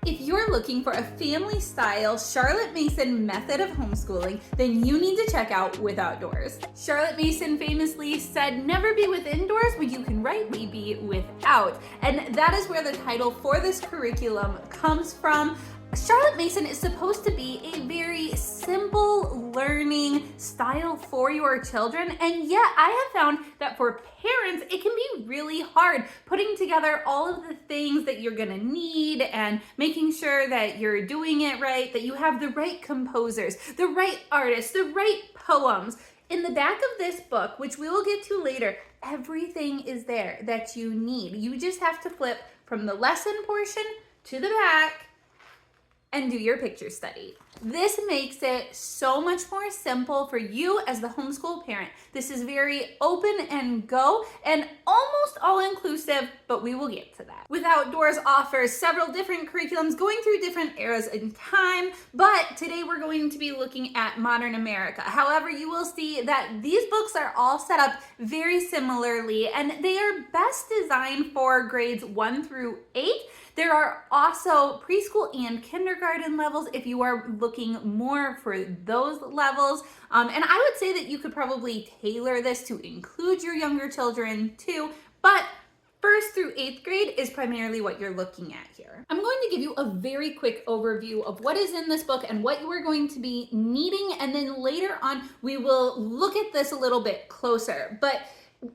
If you're looking for a family-style Charlotte Mason method of homeschooling, then you need to check out With Outdoors. Charlotte Mason famously said, "Never be within doors, but you can rightly be without." And that is where the title for this curriculum comes from. Charlotte Mason is supposed to be a very simple learning style for your children, and yet I have found that for parents, it can be really hard putting together all of the things that you're gonna need and making sure that you're doing it right, that you have the right composers, the right artists, the right poems. In the back of this book, which we will get to later, everything is there that you need. You just have to flip from the lesson portion to the back and do your picture study. This makes it so much more simple for you as the homeschool parent. This is very open and go and almost all-inclusive, but we will get to that. With Outdoors offers several different curriculums going through different eras in time, but today we're going to be looking at modern America. However, you will see that these books are all set up very similarly, and they are best designed for grades 1 through 8. There are also preschool and kindergarten levels if you are looking more for those levels. And I would say that you could probably tailor this to include your younger children too, but 1st through 8th grade is primarily what you're looking at here. I'm going to give you a very quick overview of what is in this book and what you are going to be needing, and then later on we will look at this a little bit closer. But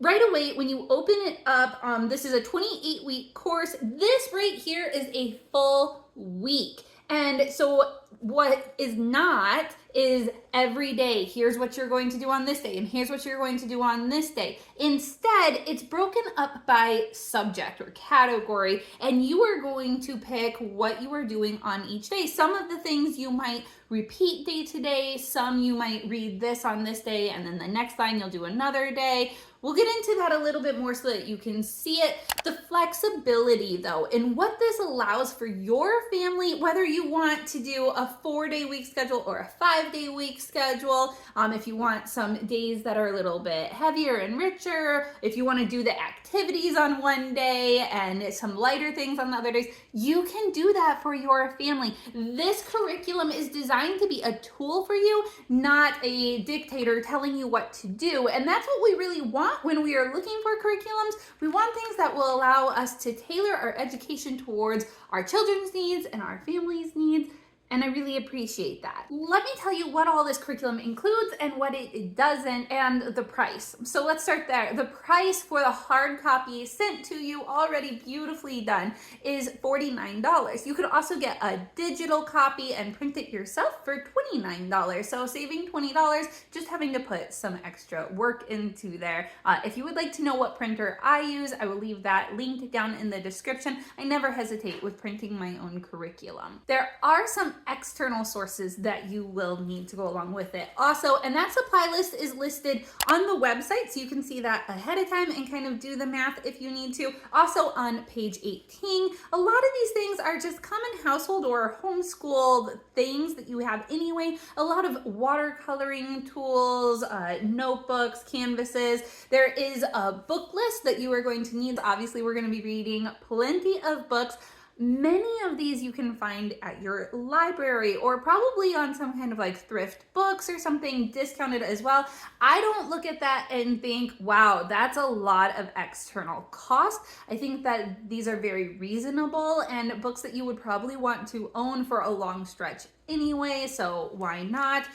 right away, when you open it up, this is a 28-week course. This right here is a full week. And so what is not is every day, here's what you're going to do on this day, and here's what you're going to do on this day. Instead, it's broken up by subject or category, and you are going to pick what you are doing on each day. Some of the things you might repeat day to day, some you might read this on this day, and then the next line you'll do another day. We'll get into that a little bit more so that you can see it. The flexibility though, and what this allows for your family, whether you want to do a 4-day week schedule or a 5-day week schedule, if you want some days that are a little bit heavier and richer, if you want to do the activities on one day and some lighter things on the other days, you can do that for your family. This curriculum is designed to be a tool for you, not a dictator telling you what to do. And that's what we really want when we are looking for curriculums. We want things that will allow us to tailor our education towards our children's needs and our family's needs. And I really appreciate that. Let me tell you what all this curriculum includes and what it doesn't, and the price. So let's start there. The price for the hard copy sent to you already beautifully done is $49. You could also get a digital copy and print it yourself for $29. So saving $20, just having to put some extra work into there. If you would like to know what printer I use, I will leave that linked down in the description. I never hesitate with printing my own curriculum. There are some external sources that you will need to go along with it also, and that supply list is listed on the website, so you can see that ahead of time and kind of do the math if you need to. Also on page 18, a lot of these things are just common household or homeschool things that you have anyway. A lot of watercoloring tools, notebooks, canvases. There is a book list that you are going to need. Obviously, we're going to be reading plenty of books. Many of these you can find at your library or probably on some kind of like thrift books or something discounted as well. I don't look at that and think, wow, that's a lot of external cost. I think that these are very reasonable and books that you would probably want to own for a long stretch anyway, so why not?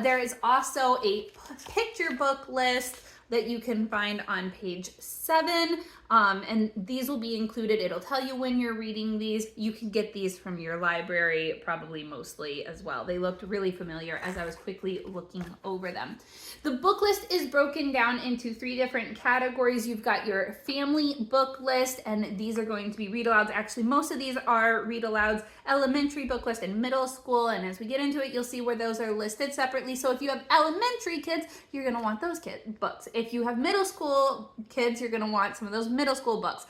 There is also a picture book list that you can find on page 7. And these will be included. It'll tell you when you're reading these. You can get these from your library, probably mostly as well. They looked really familiar as I was quickly looking over them. The book list is broken down into 3 different categories. You've got your family book list, and these are going to be read alouds. Actually, most of these are read alouds, elementary book list, and middle school. And as we get into it, you'll see where those are listed separately. So if you have elementary kids, you're gonna want those books. If you have middle school kids, you're gonna want some of those middle school books.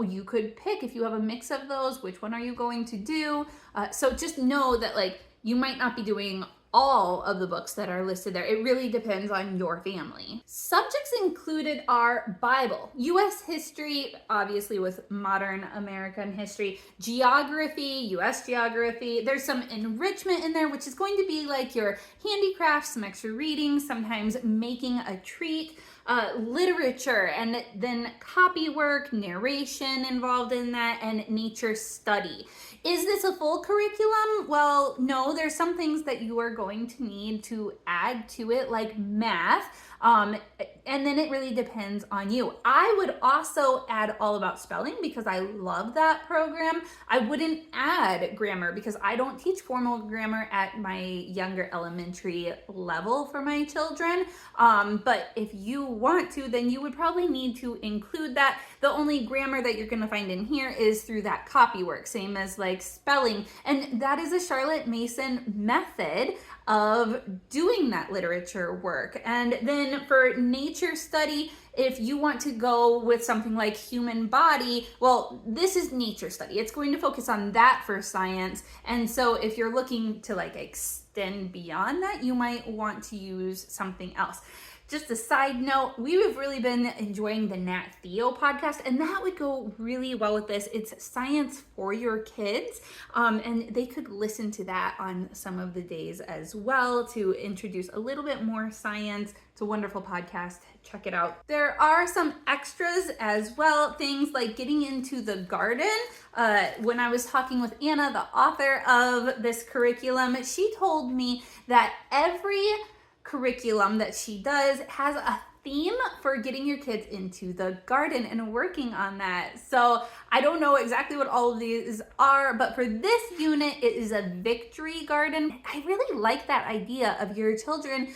You could pick, if you have a mix of those, which one are you going to do? So just know that like you might not be doing all of the books that are listed there. It really depends on your family. Subjects included are Bible, U.S. history, obviously with modern American history, geography, U.S. geography. There's some enrichment in there, which is going to be like your handicrafts, some extra reading, sometimes making a treat, literature, and then copy work, narration involved in that, and nature study. Is this a full curriculum? Well, no, there's some things that you are going to need to add to it, like math. And then it really depends on you. I would also add all about spelling because I love that program. I wouldn't add grammar because I don't teach formal grammar at my younger elementary level for my children. But if you want to, then you would probably need to include that. The only grammar that you're going to find in here is through that copy work, same as like spelling. And that is a Charlotte Mason method of doing that literature work. And then for nature study, if you want to go with something like human body, well, this is nature study. It's going to focus on that for science. And so if you're looking to like extend beyond that, you might want to use something else. Just a side note, we have really been enjoying the Nat Theo podcast, and that would go really well with this. It's science for your kids, and they could listen to that on some of the days as well to introduce a little bit more science. It's a wonderful podcast. Check it out. There are some extras as well, things like getting into the garden. When I was talking with Anna, the author of this curriculum, she told me that every curriculum that she does has a theme for getting your kids into the garden and working on that. So I don't know exactly what all of these are, but for this unit, it is a victory garden. I really like that idea of your children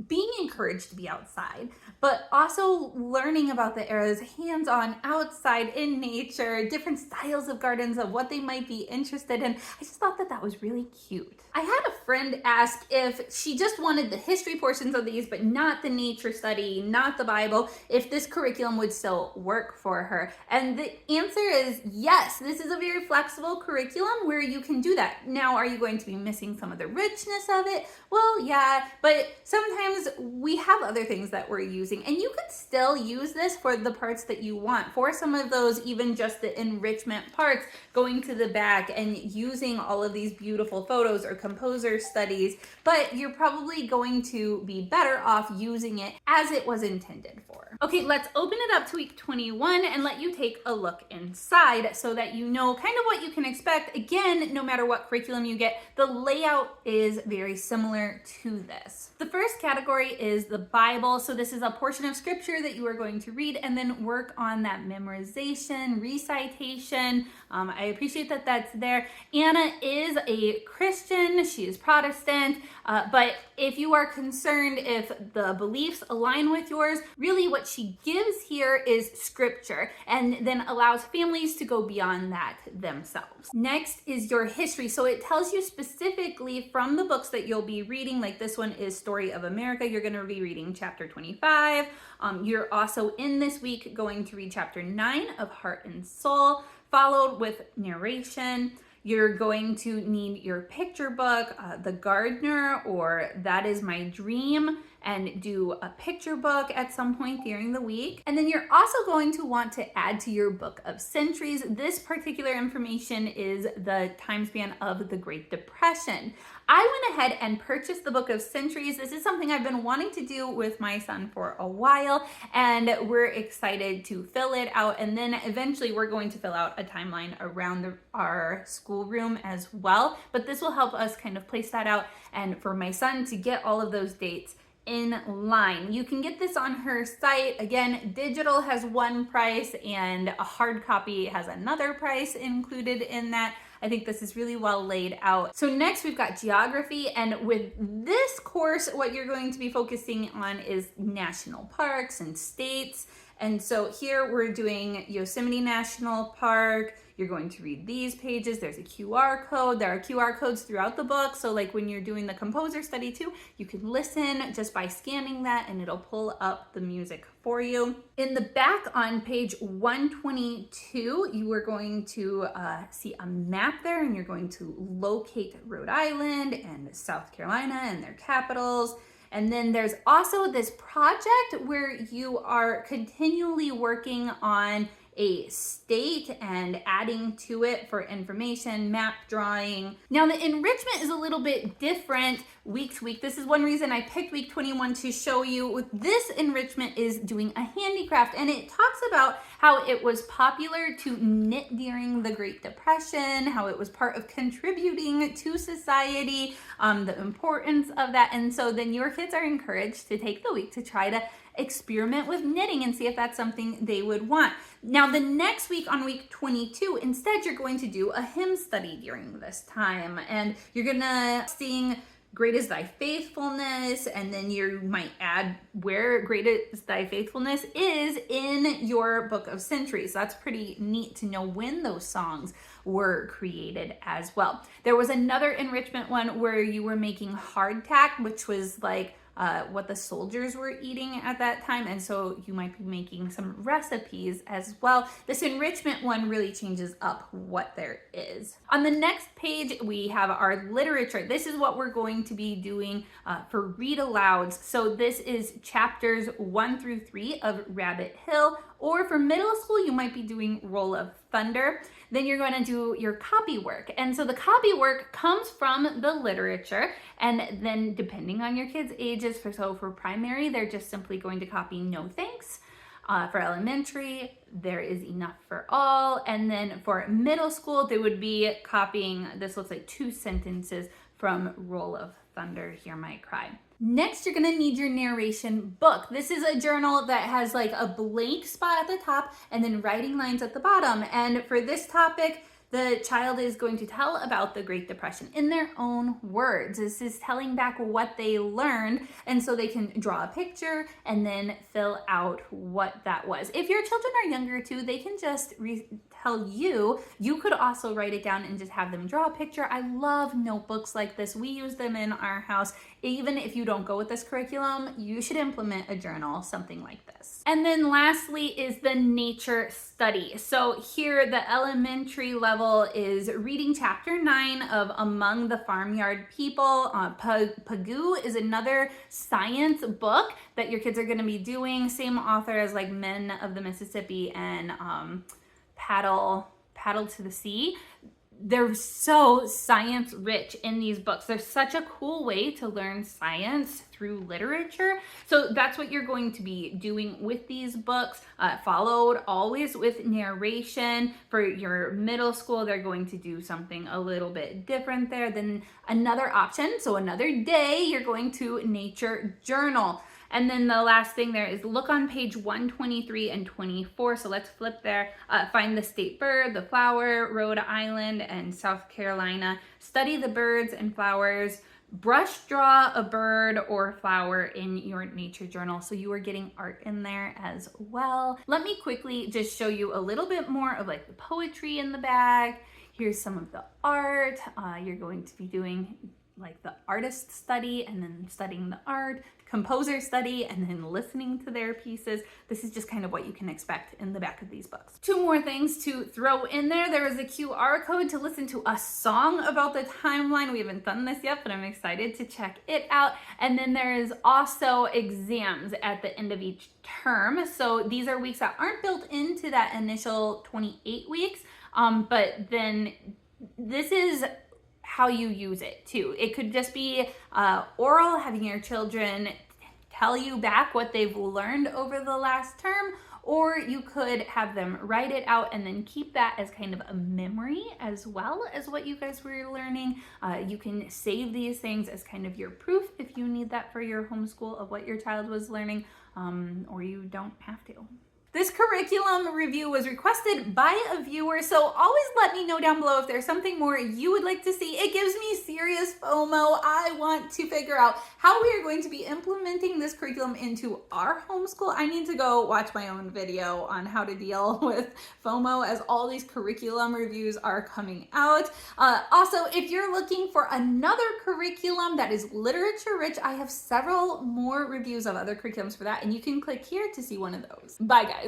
being encouraged to be outside, but also learning about the eras hands-on, outside in nature, different styles of gardens, of what they might be interested in. I just thought that that was really cute. I had a friend ask if she just wanted the history portions of these, but not the nature study, not the Bible, if this curriculum would still work for her. And the answer is yes. This is a very flexible curriculum where you can do that. Now, are you going to be missing some of the richness of it? Well, yeah, but sometimes we have other things that we're using, and you could still use this for the parts that you want. For some of those, even just the enrichment parts, going to the back and using all of these beautiful photos or composer studies, but you're probably going to be better off using it as it was intended for. Okay, let's open it up to week 21 and let you take a look inside so that you know kind of what you can expect. Again, no matter what curriculum you get, the layout is very similar to this. The first category is the Bible. So this is a portion of scripture that you are going to read and then work on that memorization, recitation. I appreciate that that's there. Anna is a Christian. She is Protestant. But if you are concerned if the beliefs align with yours, really what she gives here is scripture and then allows families to go beyond that themselves. Next is your history. So it tells you specifically from the books that you'll be reading, like this one is Story of America. You're going to be reading chapter 25. You're also in this week going to read chapter 9 of Heart and Soul, followed with narration. You're going to need your picture book, The Gardener, or That Is My Dream, and do a picture book at some point during the week. And then you're also going to want to add to your book of centuries. This particular information is the time span of the Great Depression. I went ahead and purchased the book of centuries. This is something I've been wanting to do with my son for a while, and we're excited to fill it out. And then eventually we're going to fill out a timeline around our schoolroom as well. But this will help us kind of place that out, and for my son to get all of those dates in line. You can get this on her site. Again, digital has one price and a hard copy has another price included in that. I think this is really well laid out. So next we've got geography, and with this course, what you're going to be focusing on is national parks and states. And so here we're doing Yosemite National Park, you're going to read these pages. There's a QR code. There are QR codes throughout the book. So like when you're doing the composer study too, you can listen just by scanning that and it'll pull up the music for you. In the back on page 122, you are going to see a map there, and you're going to locate Rhode Island and South Carolina and their capitals. And then there's also this project where you are continually working on a state and adding to it for information, map drawing. Now the enrichment is a little bit different week to week. This is one reason I picked week 21 to show you. This enrichment is doing a handicraft, and it talks about how it was popular to knit during the Great Depression, how it was part of contributing to society, the importance of that. And so then your kids are encouraged to take the week to try to experiment with knitting and see if that's something they would want. Now the next week on week 22, instead you're going to do a hymn study during this time, and you're gonna sing Great is Thy Faithfulness, and then you might add where Great is Thy Faithfulness is in your book of centuries. That's pretty neat to know when those songs were created as well. There was another enrichment one where you were making hardtack, which was like what the soldiers were eating at that time, and so you might be making some recipes as well. This enrichment one really changes up what there is. On the next page, we have our literature. This is what we're going to be doing for read alouds. So this is chapters 1 through 3 of Rabbit Hill, or for middle school, you might be doing Roll of Thunder. Then you're going to do your copy work. And so the copy work comes from the literature, and then depending on your kids' ages, for primary, they're just simply going to copy No Thanks. For elementary, There Is Enough for All. And then for middle school, they would be copying, this looks like 2 sentences from Roll of Thunder, Hear My Cry. Next, you're gonna need your narration book. This is a journal that has like a blank spot at the top and then writing lines at the bottom. And for this topic, the child is going to tell about the Great Depression in their own words. This is telling back what they learned, and so they can draw a picture and then fill out what that was. If your children are younger too, they can just tell you. You could also write it down and just have them draw a picture. I love notebooks like this. We use them in our house. Even if you don't go with this curriculum, you should implement a journal, something like this. And then lastly is the nature study. So here the elementary level is reading chapter 9 of Among the Farmyard People. Pagoo is another science book that your kids are going to be doing. Same author as like Men of the Mississippi and Paddle to the Sea. They're so science rich in these books. They're such a cool way to learn science through literature. So that's what you're going to be doing with these books, followed always with narration. For your middle school, they're going to do something a little bit different there. Then another option, so another day, you're going to nature journal. And then the last thing there is look on page 123 and 24. So let's flip there. Find the state bird, the flower, Rhode Island and South Carolina. Study the birds and flowers. Brush draw a bird or flower in your nature journal. So you are getting art in there as well. Let me quickly just show you a little bit more of like the poetry in the back. Here's some of the art. You're going to be doing like the artist study and then studying the art, composer study, and then listening to their pieces. This is just kind of what you can expect in the back of these books. 2 more things to throw in there. There is a QR code to listen to a song about the timeline. We haven't done this yet, but I'm excited to check it out. And then there is also exams at the end of each term. So these are weeks that aren't built into that initial 28 weeks, but then this is how you use it too. It could just be oral, having your children tell you back what they've learned over the last term, or you could have them write it out and then keep that as kind of a memory as well as what you guys were learning. You can save these things as kind of your proof if you need that for your homeschool of what your child was learning, or you don't have to. This curriculum review was requested by a viewer, so always let me know down below if there's something more you would like to see. It gives me serious FOMO. I want to figure out how we are going to be implementing this curriculum into our homeschool. I need to go watch my own video on how to deal with FOMO as all these curriculum reviews are coming out. Also, if you're looking for another curriculum that is literature rich, I have several more reviews of other curriculums for that, and you can click here to see one of those. Bye, guys.